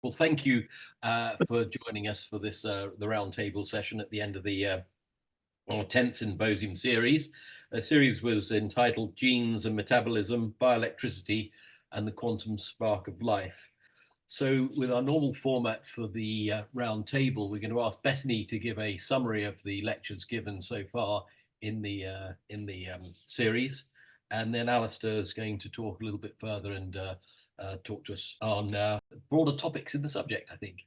Well, thank you for joining us for this the roundtable session at the end of the our 10th symposium series. The series was entitled Genes and Metabolism, Bioelectricity and the Quantum Spark of Life. So with our normal format for the roundtable, we're going to ask Betony to give a summary of the lectures given so far in the series, and then Alistair is going to talk a little bit further and talk to us on broader topics in the subject, I think.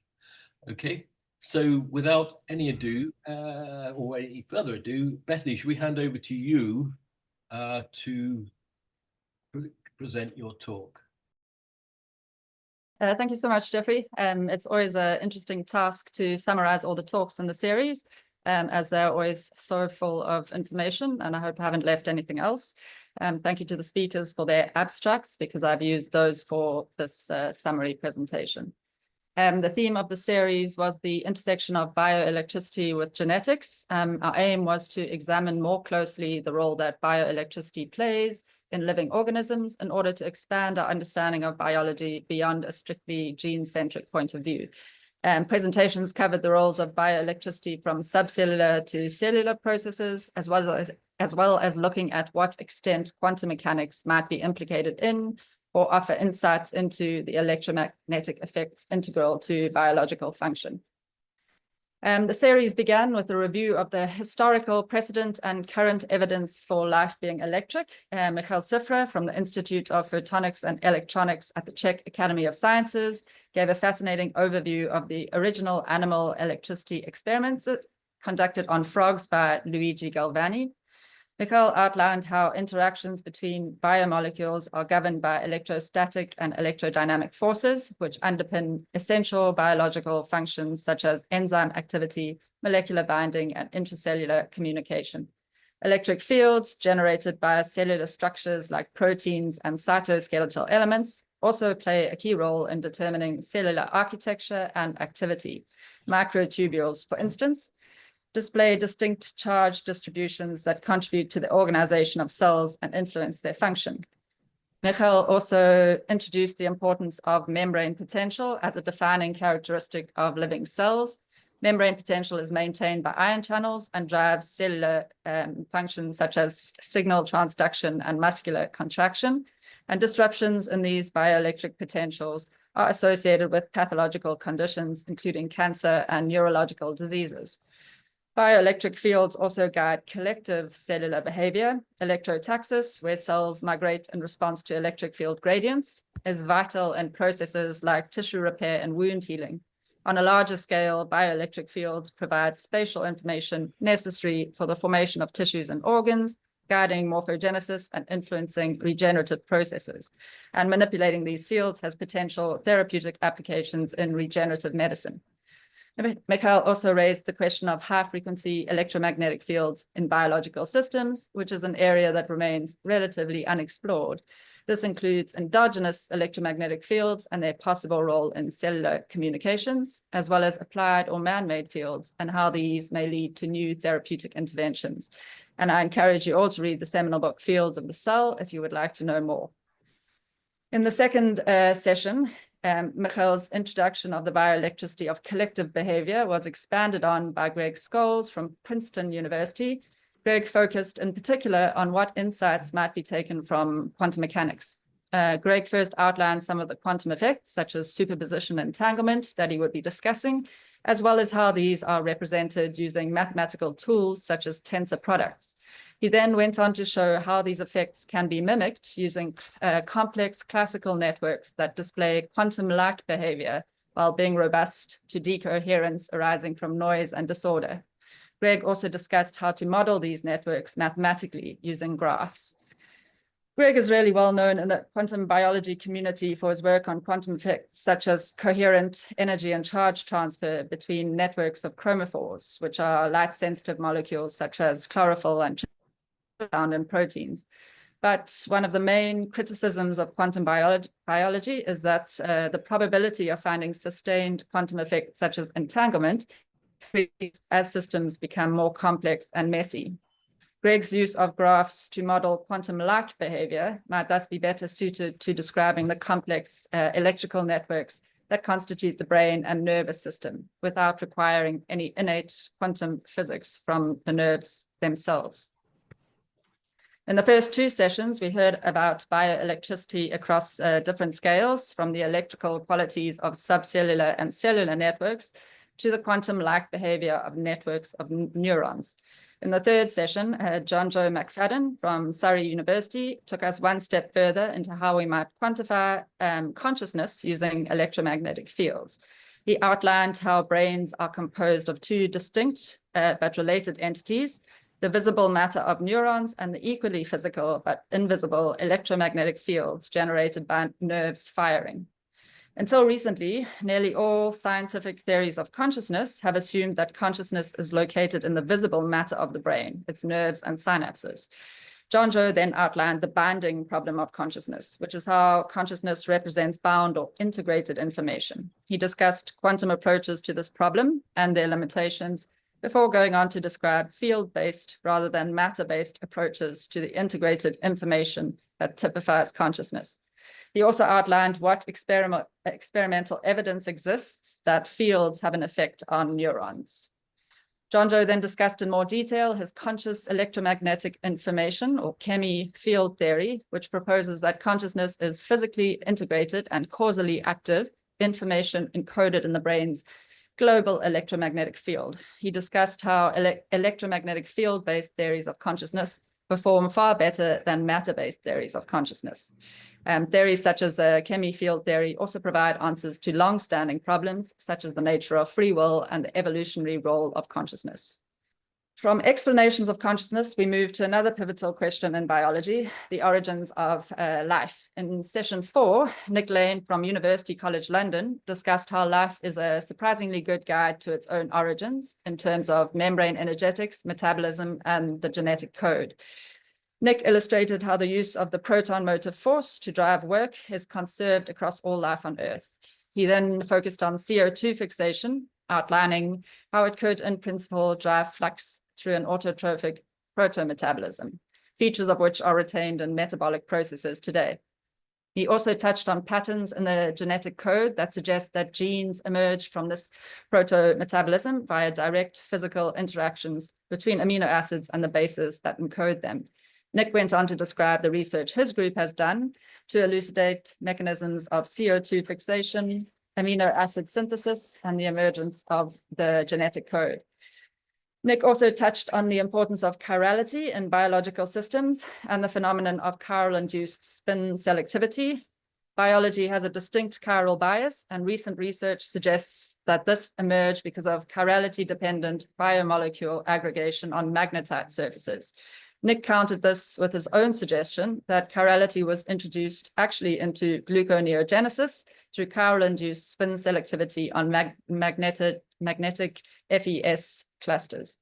Okay, so without any ado, or any further ado, Betony, should we hand over to you to present your talk? Thank you so much, Geoffrey. It's always an interesting task to summarize all the talks in the series, as they're always so full of information, and I hope I haven't left anything else. Thank you to the speakers for their abstracts, because I've used those for this summary presentation. The theme of the series was the intersection of bioelectricity with genetics. Our aim was to examine more closely the role that bioelectricity plays in living organisms in order to expand our understanding of biology beyond a strictly gene-centric point of view. Presentations covered the roles of bioelectricity from subcellular to cellular processes, as well as looking at what extent quantum mechanics might be implicated in or offer insights into the electromagnetic effects integral to biological function. The series began with a review of the historical precedent and current evidence for life being electric. Michal Cifra from the Institute of Photonics and Electronics at the Czech Academy of Sciences gave a fascinating overview of the original animal electricity experiments conducted on frogs by Luigi Galvani. Michal outlined how interactions between biomolecules are governed by electrostatic and electrodynamic forces, which underpin essential biological functions such as enzyme activity, molecular binding, and intracellular communication. Electric fields generated by cellular structures like proteins and cytoskeletal elements also play a key role in determining cellular architecture and activity. Microtubules, for instance, display distinct charge distributions that contribute to the organization of cells and influence their function. Michal also introduced the importance of membrane potential as a defining characteristic of living cells. Membrane potential is maintained by ion channels and drives cellular functions such as signal transduction and muscular contraction. And disruptions in these bioelectric potentials are associated with pathological conditions, including cancer and neurological diseases. Bioelectric fields also guide collective cellular behavior. Electrotaxis, where cells migrate in response to electric field gradients, is vital in processes like tissue repair and wound healing. On a larger scale, bioelectric fields provide spatial information necessary for the formation of tissues and organs, guiding morphogenesis and influencing regenerative processes. And manipulating these fields has potential therapeutic applications in regenerative medicine. Michal also raised the question of high-frequency electromagnetic fields in biological systems, which is an area that remains relatively unexplored. This includes endogenous electromagnetic fields and their possible role in cellular communications, as well as applied or man-made fields and how these may lead to new therapeutic interventions. And I encourage you all to read the seminal book, Fields of the Cell, if you would like to know more. In the second session, Michal's introduction of the bioelectricity of collective behavior was expanded on by Greg Scholes from Princeton University. Greg focused in particular on what insights might be taken from quantum mechanics. Greg first outlined some of the quantum effects, such as superposition entanglement, that he would be discussing, as well as how these are represented using mathematical tools such as tensor products. He then went on to show how these effects can be mimicked using complex classical networks that display quantum-like behavior while being robust to decoherence arising from noise and disorder. Greg also discussed how to model these networks mathematically using graphs. Greg is really well known in the quantum biology community for his work on quantum effects, such as coherent energy and charge transfer between networks of chromophores, which are light-sensitive molecules such as chlorophyll and found in proteins. But one of the main criticisms of quantum biology is that the probability of finding sustained quantum effects such as entanglement increases as systems become more complex and messy. Greg's use of graphs to model quantum-like behavior might thus be better suited to describing the complex electrical networks that constitute the brain and nervous system without requiring any innate quantum physics from the nerves themselves. In the first two sessions, we heard about bioelectricity across different scales, from the electrical qualities of subcellular and cellular networks to the quantum-like behavior of networks of neurons. In the third session, Johnjoe Macfadden from Surrey University took us one step further into how we might quantify consciousness using electromagnetic fields. He outlined how brains are composed of two distinct but related entities, the visible matter of neurons and the equally physical but invisible electromagnetic fields generated by nerves firing. Until recently, nearly all scientific theories of consciousness have assumed that consciousness is located in the visible matter of the brain, its nerves and synapses. Johnjoe then outlined the bounding problem of consciousness, which is how consciousness represents bound or integrated information. He discussed quantum approaches to this problem and their limitations before going on to describe field-based rather than matter-based approaches to the integrated information that typifies consciousness. He also outlined what experimental evidence exists that fields have an effect on neurons. Johnjoe then discussed in more detail his conscious electromagnetic information, or CEMI, field theory, which proposes that consciousness is physically integrated and causally active information encoded in the brain's global electromagnetic field. He discussed how electromagnetic field-based theories of consciousness perform far better than matter-based theories of consciousness. Theories such as the CEMI field theory also provide answers to long-standing problems, such as the nature of free will and the evolutionary role of consciousness. From explanations of consciousness, we move to another pivotal question in biology, the origins of life. In session 4, Nick Lane from University College London discussed how life is a surprisingly good guide to its own origins in terms of membrane energetics, metabolism, and the genetic code. Nick illustrated how the use of the proton motive force to drive work is conserved across all life on Earth. He then focused on CO2 fixation, outlining how it could, in principle, drive flux through an autotrophic protometabolism, features of which are retained in metabolic processes today. He also touched on patterns in the genetic code that suggest that genes emerge from this protometabolism via direct physical interactions between amino acids and the bases that encode them. Nick went on to describe the research his group has done to elucidate mechanisms of CO2 fixation, amino acid synthesis, and the emergence of the genetic code. Nick also touched on the importance of chirality in biological systems and the phenomenon of chiral-induced spin selectivity. Biology has a distinct chiral bias, and recent research suggests that this emerged because of chirality-dependent biomolecule aggregation on magnetite surfaces. Nick countered this with his own suggestion that chirality was introduced actually into gluconeogenesis through chiral-induced spin selectivity on magnetic FES clusters.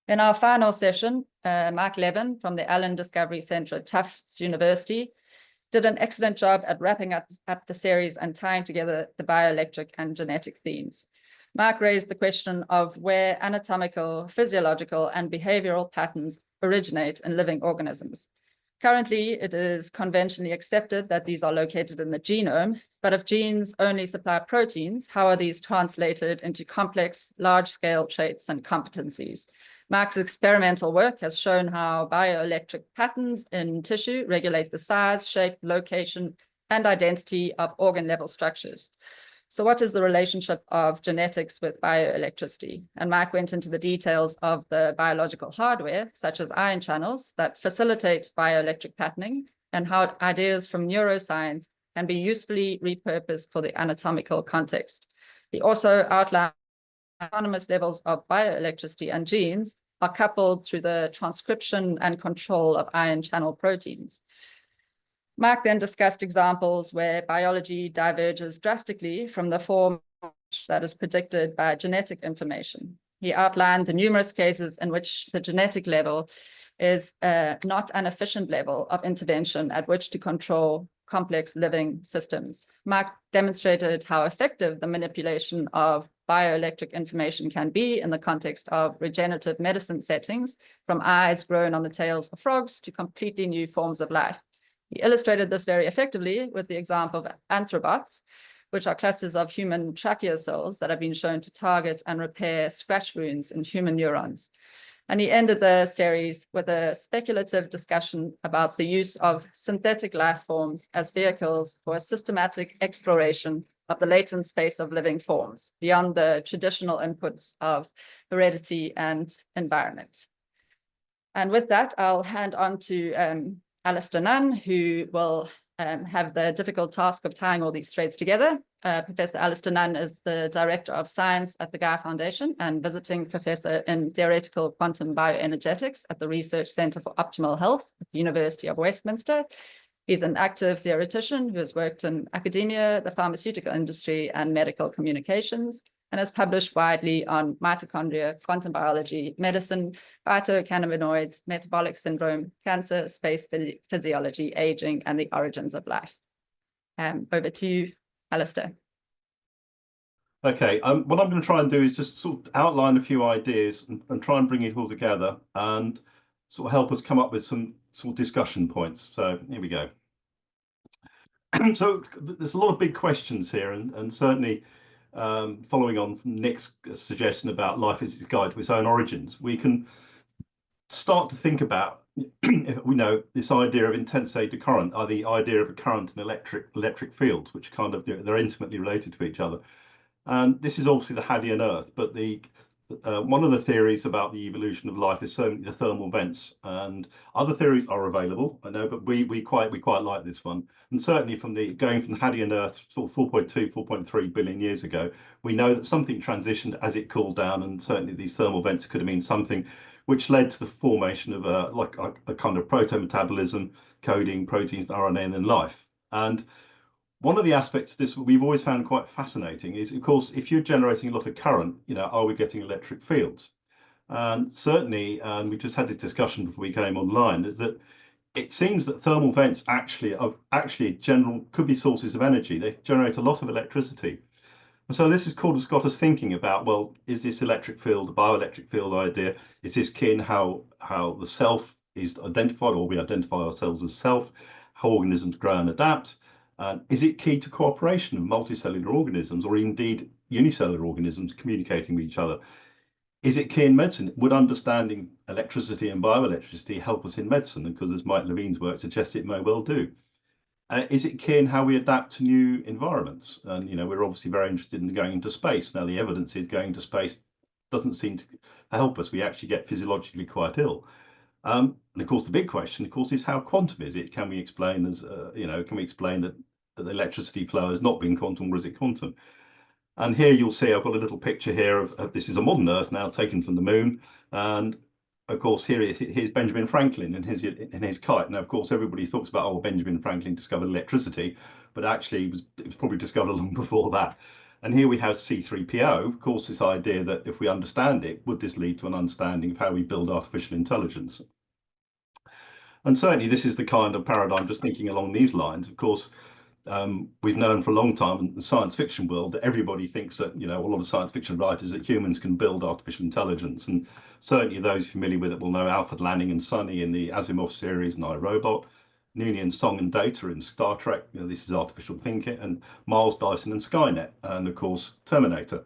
In our final session, Mark Levin from the Allen Discovery Centre at Tufts University did an excellent job at wrapping up the series and tying together the bioelectric and genetic themes. Mark raised the question of where anatomical, physiological, and behavioral patterns originate in living organisms. Currently, it is conventionally accepted that these are located in the genome, but if genes only supply proteins, how are these translated into complex, large-scale traits and competencies? Mark's experimental work has shown how bioelectric patterns in tissue regulate the size, shape, location, and identity of organ-level structures. So what is the relationship of genetics with bioelectricity? And Mark went into the details of the biological hardware, such as ion channels, that facilitate bioelectric patterning, and how ideas from neuroscience can be usefully repurposed for the anatomical context. He also outlined autonomous levels of bioelectricity and genes are coupled through the transcription and control of ion channel proteins. Mark then discussed examples where biology diverges drastically from the form that is predicted by genetic information. He outlined the numerous cases in which the genetic level is not an efficient level of intervention at which to control complex living systems. Mark demonstrated how effective the manipulation of bioelectric information can be in the context of regenerative medicine settings, from eyes grown on the tails of frogs to completely new forms of life. He illustrated this very effectively with the example of anthrobots, which are clusters of human trachea cells that have been shown to target and repair scratch wounds in human neurons. And he ended the series with a speculative discussion about the use of synthetic life forms as vehicles for a systematic exploration of the latent space of living forms beyond the traditional inputs of heredity and environment. And with that, I'll hand on to Alistair Nunn, who will have the difficult task of tying all these threads together. Professor Alistair Nunn is the Director of Science at the Guy Foundation and visiting professor in theoretical quantum bioenergetics at the Research Centre for Optimal Health at the University of Westminster. He's an active theoretician who has worked in academia, the pharmaceutical industry, and medical communications, and has published widely on mitochondria, quantum biology, medicine, phytocannabinoids, metabolic syndrome, cancer, space physiology, aging, and the origins of life. Over to you, Alistair. Okay, what I'm going to try and do is just sort of outline a few ideas and try and bring it all together and sort of help us come up with some sort of discussion points. So here we go. So there's a lot of big questions here, and certainly following on from Nick's suggestion about life as its guide to its own origins, we can start to think about, we know, this idea of intensity to current, or the idea of a current and electric fields, which kind of, they're intimately related to each other. And this is obviously the Hadean Earth, but the one of the theories about the evolution of life is certainly the thermal vents, and other theories are available, I know, but we quite like this one. And certainly from going from the Hadean Earth sort of 4.2, 4.3 billion years ago, we know that something transitioned as it cooled down, and certainly these thermal vents could have been something which led to the formation of a kind of protometabolism, coding proteins, RNA, and then life. And one of the aspects of this we've always found quite fascinating is, of course, if you're generating a lot of current, are we getting electric fields? And certainly, we just had this discussion before we came online, is that it seems that thermal vents could be sources of energy. They generate a lot of electricity. And so this has got us thinking about, well, is this electric field, the bioelectric field idea, is this key in how the self is identified, or we identify ourselves as self, how organisms grow and adapt? Is it key to cooperation of multicellular organisms, or indeed unicellular organisms communicating with each other? Is it key in medicine? Would understanding electricity and bioelectricity help us in medicine? And because as Mike Levin's work suggests, it may well do. Is it key in how we adapt to new environments? And we're obviously very interested in going into space. Now the evidence is going to space doesn't seem to help us. We actually get physiologically quite ill. And of course, the big question, of course, is how quantum is it? Can we explain that the electricity flow has not been quantum, or is it quantum? And here you'll see I've got a little picture here of this is a modern Earth now taken from the moon, and of course here's Benjamin Franklin in his kite. Now of course everybody talks about, oh, Benjamin Franklin discovered electricity, but actually it was probably discovered long before that. And here we have C3PO, of course, this idea that if we understand it, would this lead to an understanding of how we build artificial intelligence? And certainly this is the kind of paradigm, just thinking along these lines. Of course, we've known for a long time in the science fiction world that everybody thinks that, a lot of science fiction writers, that humans can build artificial intelligence. And certainly those familiar with it will know Alfred Lanning and Sonny in the Asimov series and I, Robot, Noonien, Song and Data in Star Trek, this is artificial thinking, and Miles Dyson and Skynet, and of course Terminator.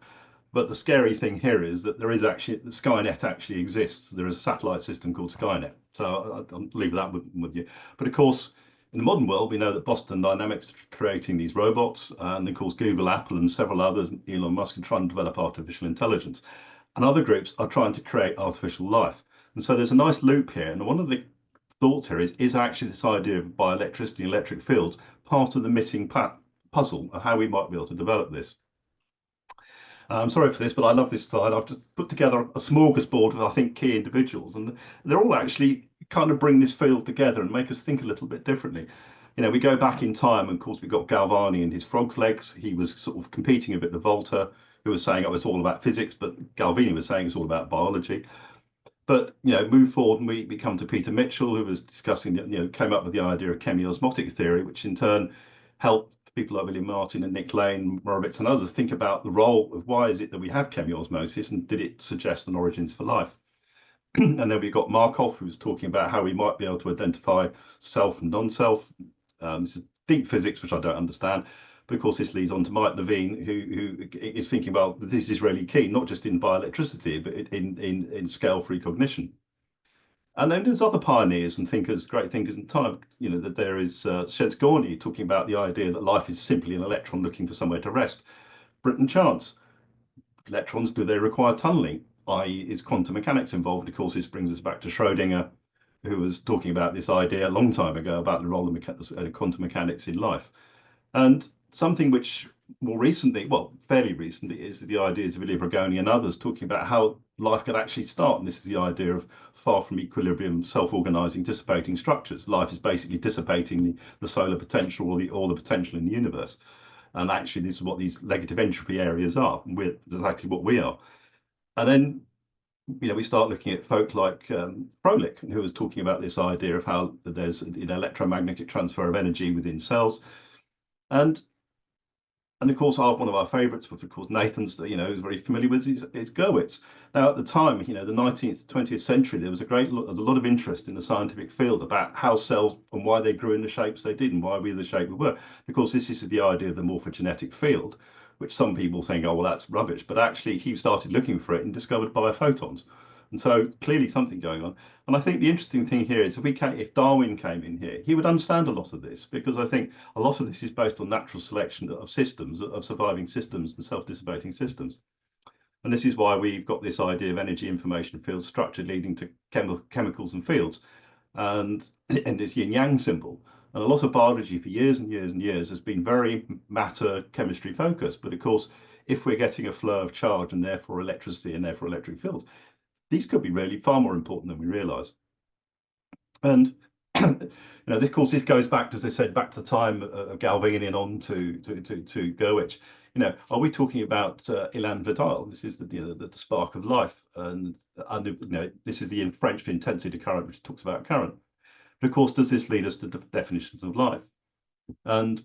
But the scary thing here is that Skynet actually exists. There is a satellite system called Skynet. So I'll leave that with you. But of course, in the modern world, we know that Boston Dynamics are creating these robots, and of course Google, Apple, and several others, Elon Musk, are trying to develop artificial intelligence. And other groups are trying to create artificial life. And so there's a nice loop here. And one of the thoughts here is actually this idea of bioelectricity and electric fields part of the missing puzzle of how we might be able to develop this. I'm sorry for this, but I love this slide. I've just put together a smorgasbord of, I think, key individuals, and they're all actually kind of bring this field together and make us think a little bit differently. We go back in time, and of course, we've got Galvani and his frog's legs. He was sort of competing a bit with Volta, who was saying, oh, it's all about physics, but Galvani was saying it's all about biology. But, move forward, and we come to Peter Mitchell, who was discussing, came up with the idea of chemiosmotic theory, which in turn helped people like William Martin and Nick Lane, Moravitz and others think about the role of why is it that we have chemiosmosis, and did it suggest an origins for life? And then we've got Markov, who's talking about how we might be able to identify self and non-self. This is deep physics, which I don't understand. But of course, this leads on to Mike Levin, who is thinking, well, this is really key, not just in bioelectricity, but in scale-free cognition. And then there's other pioneers and thinkers, great thinkers in time, you know, that there is Sheds Gorney talking about the idea that life is simply an electron looking for somewhere to rest. Britton Chance, electrons, do they require tunneling? I.e., is quantum mechanics involved? Of course, this brings us back to Schrödinger, who was talking about this idea a long time ago about the role of quantum mechanics in life. And something which more recently, well, fairly recently, is the ideas of Ilya Bragoni and others talking about how life could actually start. And this is the idea of far from equilibrium, self-organizing, dissipating structures. Life is basically dissipating the solar potential or the potential in the universe. And actually, this is what these negative entropy areas are. And we're exactly what we are. And then, you know, we start looking at folk like Froelich, who was talking about this idea of how there's an electromagnetic transfer of energy within cells. And of course, one of our favourites, which of course Nathan's, you know, is very familiar with, is Gurwitz. Now, at the time, you know, the 19th, 20th century, there was a lot of interest in the scientific field about how cells and why they grew in the shapes they did and why we were the shape we were. Because this is the idea of the morphogenetic field, which some people think, oh, well, that's rubbish. But actually, he started looking for it and discovered biophotons. And so clearly something going on. And I think the interesting thing here is if Darwin came in here, he would understand a lot of this, because I think a lot of this is based on natural selection of systems, of surviving systems and self-dissipating systems. And this is why we've got this idea of energy information field structure leading to chemicals and fields, and this yin-yang symbol. And a lot of biology for years and years and years has been very matter chemistry focused. But of course, if we're getting a flow of charge and therefore electricity and therefore electric fields, these could be really far more important than we realise. And you know, of course, this goes back, as I said, back to the time of Galvani and on to Gurwitch. You know, are we talking about Elan Vidal? This is the spark of life, and you know, this is the French intensity current, which talks about current. But of course, does this lead us to definitions of life? And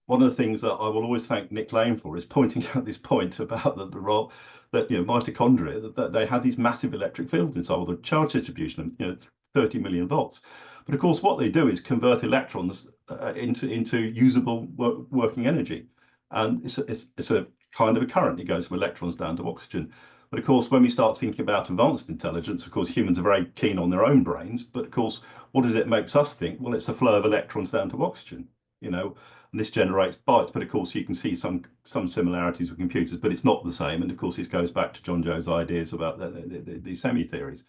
one of the things that I will always thank Nick Lane for is pointing out this point about the role that, you know, mitochondria, that they have these massive electric fields inside, the charge distribution, you know, 30 million volts. But of course, what they do is convert electrons into usable working energy. And it's a kind of a current. It goes from electrons down to oxygen. But of course, when we start thinking about advanced intelligence, of course, humans are very keen on their own brains. But of course, what does it makes us think? Well, it's the flow of electrons down to oxygen, you know. And this generates bytes, but of course you can see some similarities with computers, but it's not the same. And of course, this goes back to Johnjoe's ideas about the CEMI theories.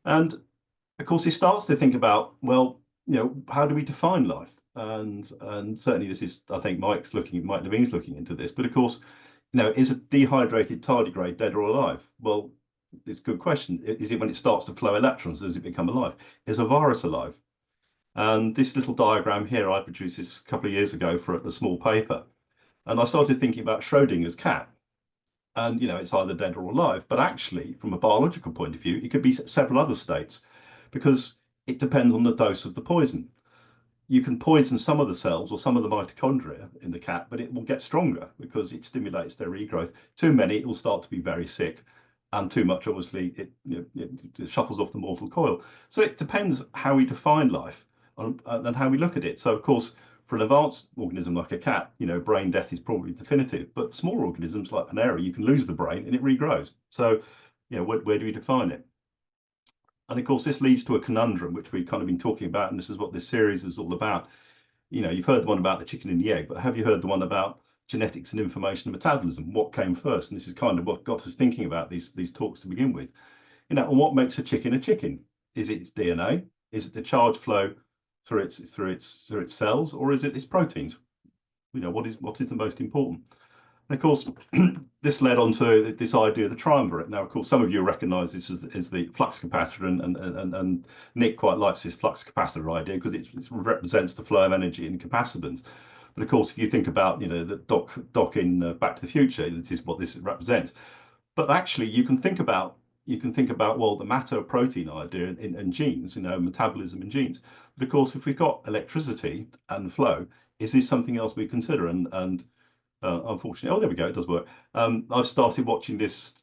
And of course, he starts to think about, well, you know, how do we define life? And certainly this is, I think Mike Levin's looking into this. But of course, you know, is a dehydrated tardigrade dead or alive? Well, it's a good question. Is it when it starts to flow electrons, does it become alive? Is a virus alive? And this little diagram here, I produced this a couple of years ago for a small paper. And I started thinking about Schrödinger's cat. And, you know, it's either dead or alive. But actually, from a biological point of view, it could be several other states, because it depends on the dose of the poison. You can poison some of the cells or some of the mitochondria in the cat, but it will get stronger because it stimulates their regrowth. Too many, it will start to be very sick. And too much, obviously, it shuffles off the mortal coil. So it depends how we define life and how we look at it. So, of course, for an advanced organism like a cat, you know, brain death is probably definitive. But small organisms like Panera, you can lose the brain and it regrows. So, you know, where do we define it? And of course, this leads to a conundrum, which we've kind of been talking about, and this is what this series is all about. You know, you've heard the one about the chicken and the egg, but have you heard the one about genetics and information and metabolism? What came first? And this is kind of what got us thinking about these talks to begin with. You know, and what makes a chicken a chicken? Is it its DNA? Is it the charge flow through its cells, or is it its proteins? You know, what is the most important? And of course, this led on to this idea of the triumvirate. Now, of course, some of you recognise this as the flux capacitor, and Nick quite likes this flux capacitor idea because it represents the flow of energy in capacitance. But of course, if you think about, you know, the Doc in Back to the Future, this is what this represents. But actually, you can think about well, the matter protein idea in genes, you know, metabolism in genes. But of course, if we've got electricity and flow, is this something else we consider? And unfortunately, oh, there we go, it does work. I've started watching this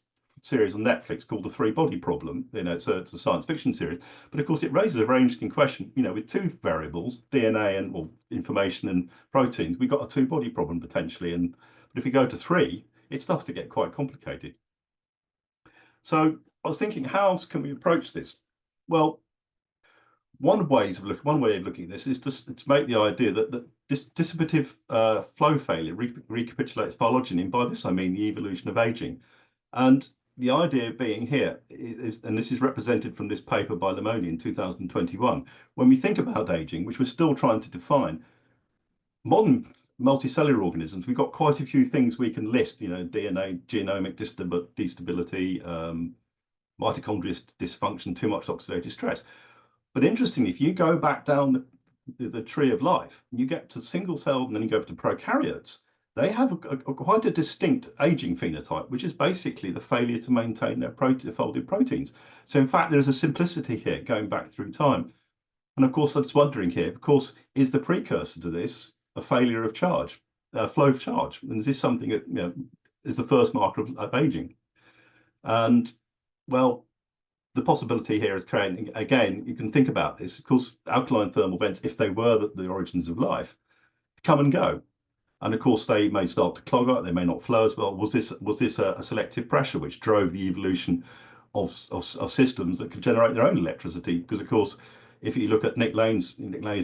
series on Netflix called The Three Body Problem. You know, it's a science fiction series, but of course it raises a very interesting question. You know, with two variables, DNA and or information and proteins, we've got a two-body problem potentially. But if we go to three, it starts to get quite complicated. So I was thinking, how else can we approach this? Well, one way of looking at this is to make the idea that this dissipative flow failure recapitulates phylogeny, and by this I mean the evolution of aging. And the idea being here is, and this is represented from this paper by Lemoni in 2021, when we think about aging, which we're still trying to define, modern multicellular organisms, we've got quite a few things we can list, you know, DNA, genomic destability, mitochondrial dysfunction, too much oxidative stress. But interestingly, if you go back down the tree of life, you get to single cell and then you go to prokaryotes, they have quite a distinct aging phenotype, which is basically the failure to maintain their folded proteins. So in fact, there's a simplicity here going back through time. And of course, I was wondering here, of course, is the precursor to this a failure of charge, flow of charge? And is this something that, you know, is the first marker of aging? And well, the possibility here is creating, again, you can think about this, of course, alkaline thermal vents, if they were the origins of life, come and go. And of course, they may start to clog up, they may not flow as well. Was this a selective pressure which drove the evolution of systems that could generate their own electricity? Because of course, if you look at Nick Lane's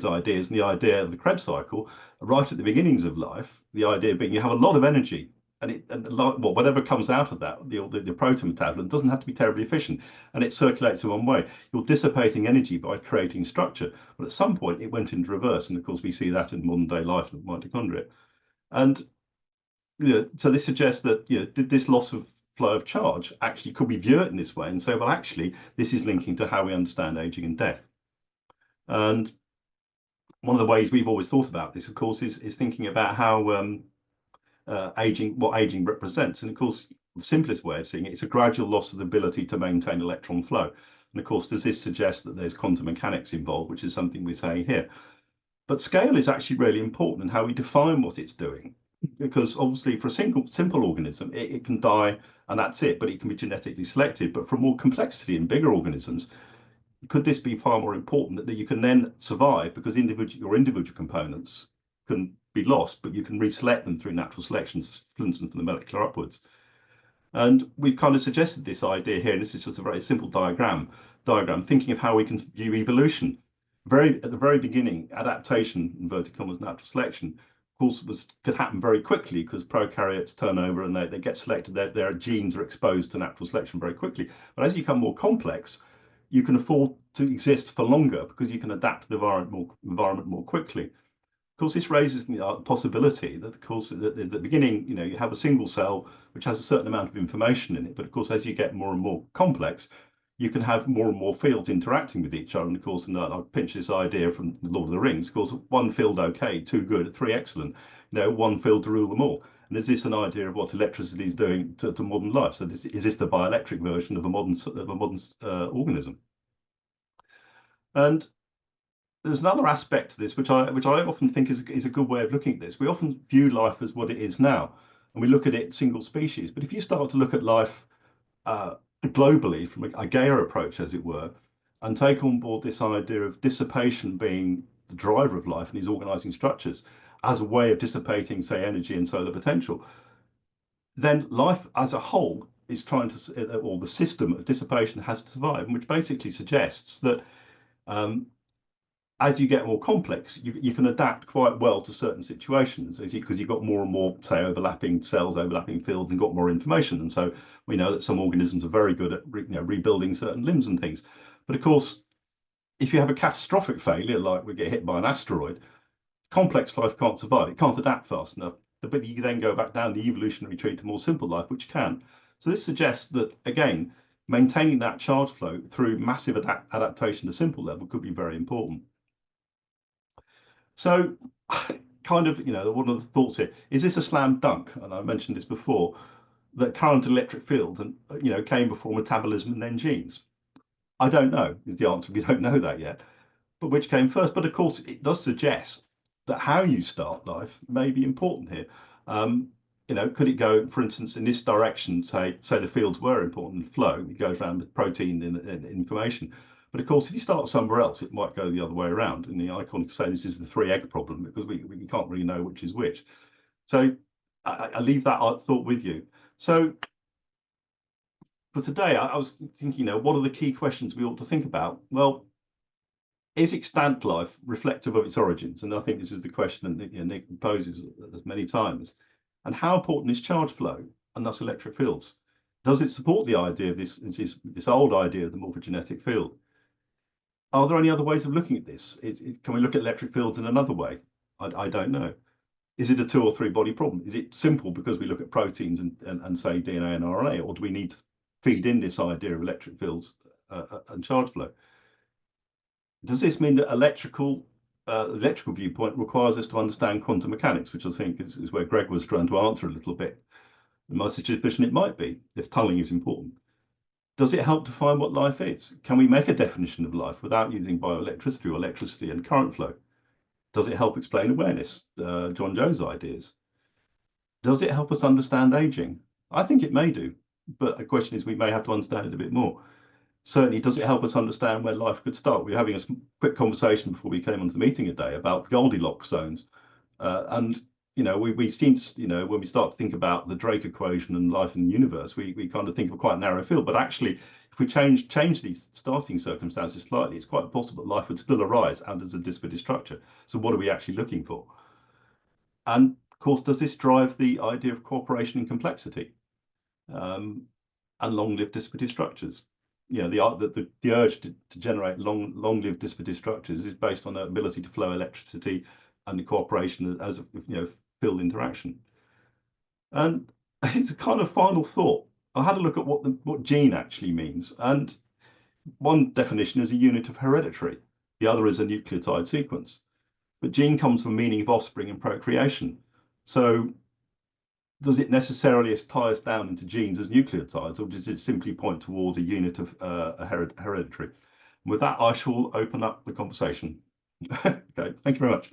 ideas and the idea of the Krebs cycle, right at the beginnings of life, the idea being you have a lot of energy, well, whatever comes out of that, the protometabolism doesn't have to be terribly efficient, and it circulates in one way. You're dissipating energy by creating structure, but at some point it went into reverse, and of course we see that in modern day life of mitochondria. And you know, so this suggests that, you know, this loss of flow of charge actually could we view it in this way and say, well, actually, this is linking to how we understand aging and death. And one of the ways we've always thought about this, of course, is thinking about how what aging represents. And of course, the simplest way of seeing it is a gradual loss of the ability to maintain electron flow. And of course, does this suggest that there's quantum mechanics involved, which is something we're saying here. But scale is actually really important in how we define what it's doing, because obviously for a simple organism, it can die and that's it, but it can be genetically selected. But for more complexity in bigger organisms, could this be far more important that you can then survive because your individual components can be lost, but you can reselect them through natural selection, for instance, from the molecular upwards. And we've kind of suggested this idea here, and this is just a very simple diagram thinking of how we can view evolution. At the very beginning, adaptation, inverted commas, natural selection, of course, could happen very quickly because prokaryotes turn over and they get selected. Their genes are exposed to natural selection very quickly. But as you become more complex, you can afford to exist for longer because you can adapt to the environment more quickly. Of course, this raises the possibility that, of course, at the beginning, you know, you have a single cell which has a certain amount of information in it. But of course, as you get more and more complex, you can have more and more fields interacting with each other. And of course, and I'll pinch this idea from the Lord of the Rings, of course, one field okay, two good, three excellent, you know, one field to rule them all. And is this an idea of what electricity is doing to modern life? So is this the bioelectric version of a modern organism? And there's another aspect to this, which I often think is a good way of looking at this. We often view life as what it is now, and we look at it single species. But if you start to look at life globally from a Gaia approach, as it were, and take on board this idea of dissipation being the driver of life and these organizing structures as a way of dissipating, say, energy and solar potential, then life as a whole is trying to, or the system of dissipation has to survive, which basically suggests that as you get more complex, you can adapt quite well to certain situations because you've got more and more, say, overlapping cells, overlapping fields, and got more information. And so we know that some organisms are very good at rebuilding certain limbs and things. But of course, if you have a catastrophic failure, like we get hit by an asteroid, complex life can't survive. It can't adapt fast enough. But you then go back down the evolutionary tree to more simple life, which can. So this suggests that, again, maintaining that charge flow through massive adaptation to simple level could be very important. So kind of, you know, one of the thoughts here, is this a slam dunk? And I mentioned this before, that current electric fields, and you know, came before metabolism and then genes. I don't know is the answer. We don't know that yet. But which came first? But of course, it does suggest that how you start life may be important here. could it go, for instance, in this direction? Say the fields were important in flow. It goes around with protein and information. But of course, if you start somewhere else, it might go the other way around. In the icon, say this is the 3-egg problem, because we can't really know which is which. So I leave that thought with you. So for today, I was thinking, what are the key questions we ought to think about? Well, is extant life reflective of its origins? And I think this is the question that Nick poses as many times. And how important is charge flow and thus electric fields? Does it support the idea of this old idea of the morphogenetic field? Are there any other ways of looking at this? Can we look at electric fields in another way? I don't know. Is it a 2 or 3 body problem? Is it simple because we look at proteins and say DNA and RNA, or do we need to feed in this idea of electric fields and charge flow? Does this mean that electrical viewpoint requires us to understand quantum mechanics, which I think is where Greg was trying to answer a little bit? And my suspicion it might be, if tunneling is important. Does it help define what life is? Can we make a definition of life without using bioelectricity or electricity and current flow? Does it help explain awareness, Johnjoe's ideas? Does it help us understand aging? I think it may do, but the question is we may have to understand it a bit more. Certainly, does it help us understand where life could start? We were having a quick conversation before we came onto the meeting today about the Goldilocks zones. And we seem to, when we start to think about the Drake equation and life in the universe, we kind of think of quite a narrow field. But actually, if we change these starting circumstances slightly, it's quite possible that life would still arise and as a distributed structure. So what are we actually looking for? And of course, does this drive the idea of cooperation and complexity and long-lived distributed structures? The urge to generate long-lived distributed structures is based on the ability to flow electricity and the cooperation as a field interaction. And it's a kind of final thought. I had a look at what gene actually means, and one definition is a unit of hereditary. The other is a nucleotide sequence. But gene comes from meaning of offspring and procreation. So does it necessarily tie us down into genes as nucleotides, or does it simply point towards a unit of hereditary? And with that, I shall open up the conversation. Okay, thank you very much.